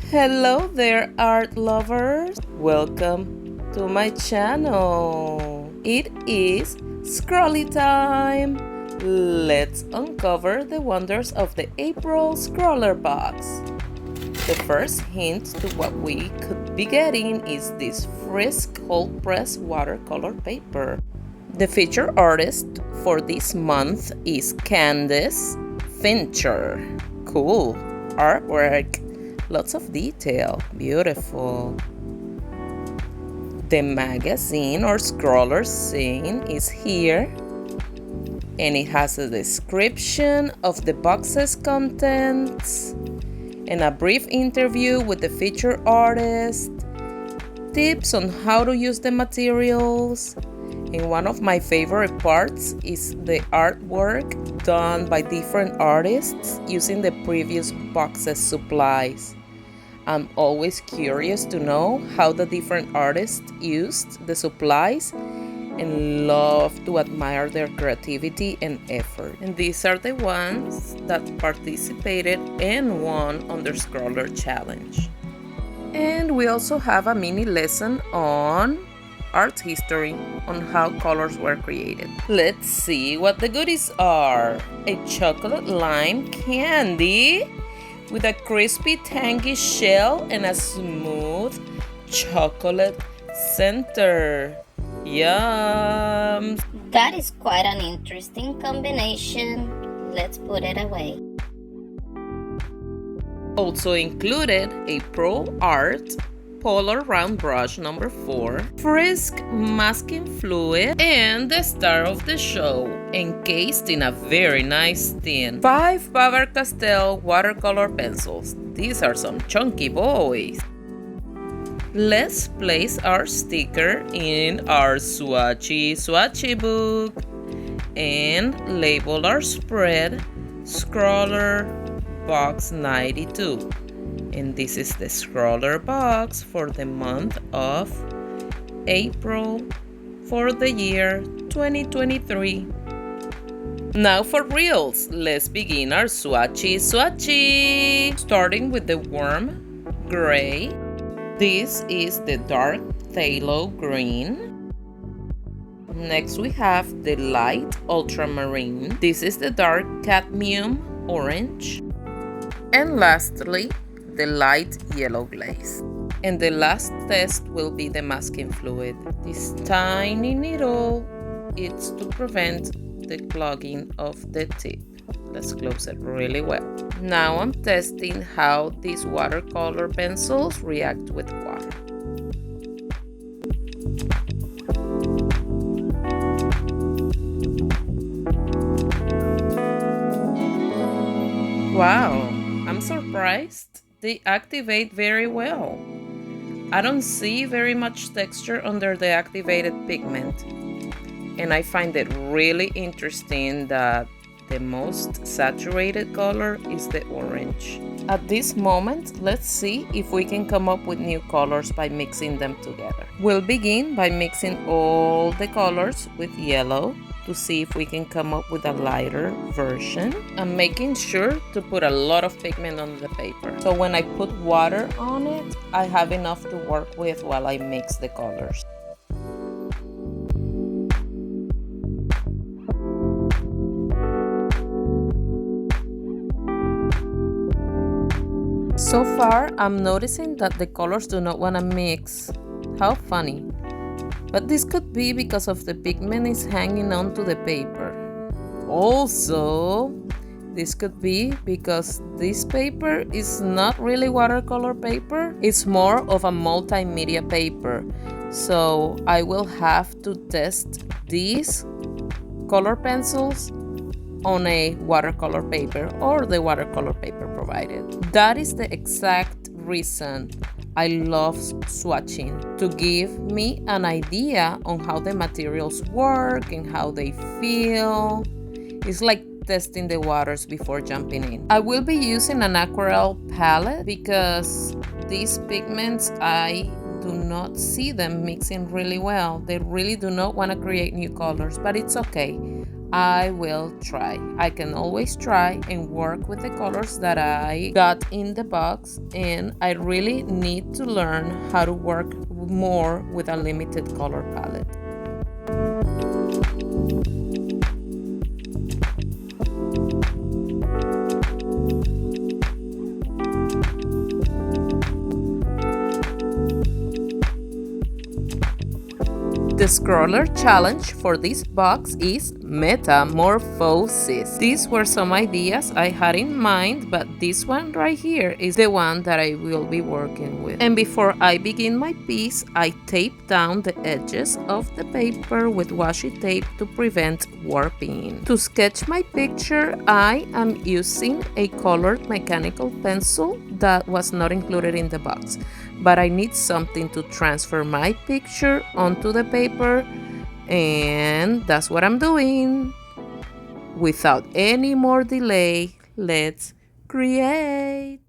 Hello there, art lovers! Welcome to my channel. It is Scrolly time! Let's uncover the wonders of the April ScrawlrBox. The first hint to what we could be getting is this Frisk cold press watercolor paper. The featured artist for this month is Candace Fincher. Cool artwork. Lots of detail. Beautiful. The magazine or scroller scene is here. And it has a description of the box's contents and a brief interview with the featured artist, tips on how to use the materials. And one of my favorite parts is the artwork done by different artists using the previous box's supplies. I'm always curious to know how the different artists used the supplies and love to admire their creativity and effort. And these are the ones that participated and won on the Scrawler Challenge. And we also have a mini lesson on art history on how colors were created. Let's see what the goodies are. A chocolate lime candy with a crispy tangy shell and a smooth chocolate center. Yum! That is quite an interesting combination. Let's put it away. Also included a Pro Art Polar Round Brush number 4, Frisk masking fluid, and the star of the show, encased in a very nice tin, 5 Faber-Castell watercolor pencils. These are some chunky boys. Let's place our sticker in our Swatches book and label our spread ScrawlrBox 92. And this is the ScrawlrBox for the month of April for the year 2023. Now for reals, let's begin our swatchy. Starting with the warm gray. This is the dark phthalo green. Next we have the light ultramarine. This is the dark cadmium orange. And lastly, the light yellow glaze. And the last test will be the masking fluid. This tiny needle, it's to prevent the clogging of the tip. Let's close it really well. Now I'm testing how these watercolor pencils react with water. Wow, I'm surprised. They activate very well. I don't see very much texture under the activated pigment, and I find it really interesting that the most saturated color is the orange. At this moment, let's see if we can come up with new colors by mixing them together. We'll begin by mixing all the colors with yellow to see if we can come up with a lighter version. I'm making sure to put a lot of pigment on the paper, so when I put water on it, I have enough to work with while I mix the colors. So far, I'm noticing that the colors do not want to mix. How funny. But this could be because of the pigment is hanging onto the paper. Also, this could be because this paper is not really watercolor paper. It's more of a multimedia paper. So I will have to test these color pencils on a watercolor paper or the watercolor paper provided. That is the exact reason I love swatching, to give me an idea on how the materials work and how they feel. It's like testing the waters before jumping in. I will be using an aquarelle palette because these pigments, I do not see them mixing really well. They really do not want to create new colors, but it's okay. I will try. I can always try and work with the colors that I got in the box, and I really need to learn how to work more with a limited color palette. The scroller challenge for this box is metamorphosis. These were some ideas I had in mind, but this one right here is the one that I will be working with. And before I begin my piece, I tape down the edges of the paper with washi tape to prevent warping. To sketch my picture, I am using a colored mechanical pencil that was not included in the box, but I need something to transfer my picture onto the paper, and that's what I'm doing. Without any more delay, let's create.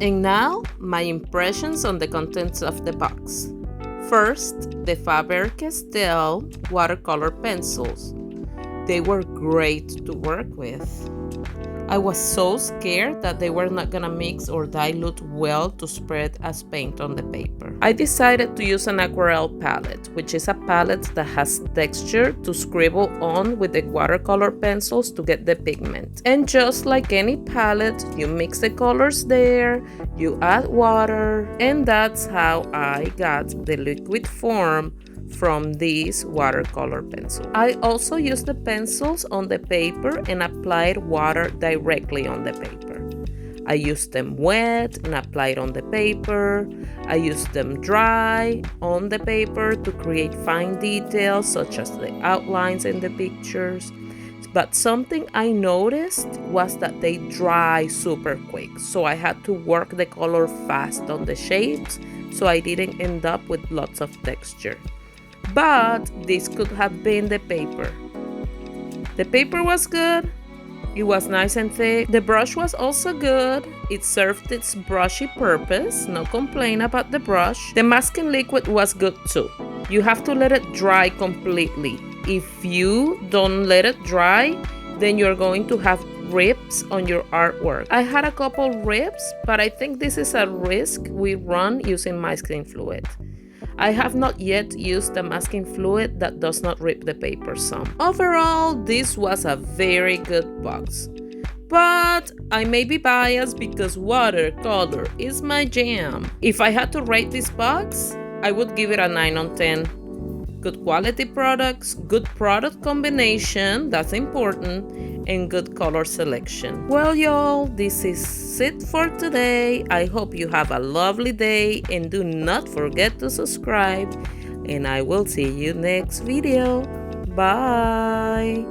And now, my impressions on the contents of the box. First, the Faber-Castell watercolor pencils. They were great to work with. I was so scared that they were not gonna mix or dilute well to spread as paint on the paper. I decided to use an aquarelle palette, which is a palette that has texture to scribble on with the watercolor pencils to get the pigment. And just like any palette, you mix the colors there, you add water, and that's how I got the liquid form from these watercolor pencils. I also used the pencils on the paper and applied water directly on the paper. I used them wet and applied on the paper. I used them dry on the paper to create fine details such as the outlines in the pictures. But something I noticed was that they dry super quick, so I had to work the color fast on the shapes so I didn't end up with lots of texture. But this could have been the paper. The paper was good. It was nice and thick. The brush was also good. It served its brushy purpose. No complaint about the brush. The masking liquid was good too. You have to let it dry completely. If you don't let it dry, then you're going to have rips on your artwork. I had a couple rips, but I think this is a risk we run using masking fluid. I have not yet used the masking fluid that does not rip the paper some. Overall, this was a very good box. But I may be biased because watercolor is my jam. If I had to rate this box, I would give it a 9 on 10. Good quality products, good product combination, that's important, and good color selection. Well, y'all, this is it for today. I hope you have a lovely day and do not forget to subscribe. And I will see you next video. Bye.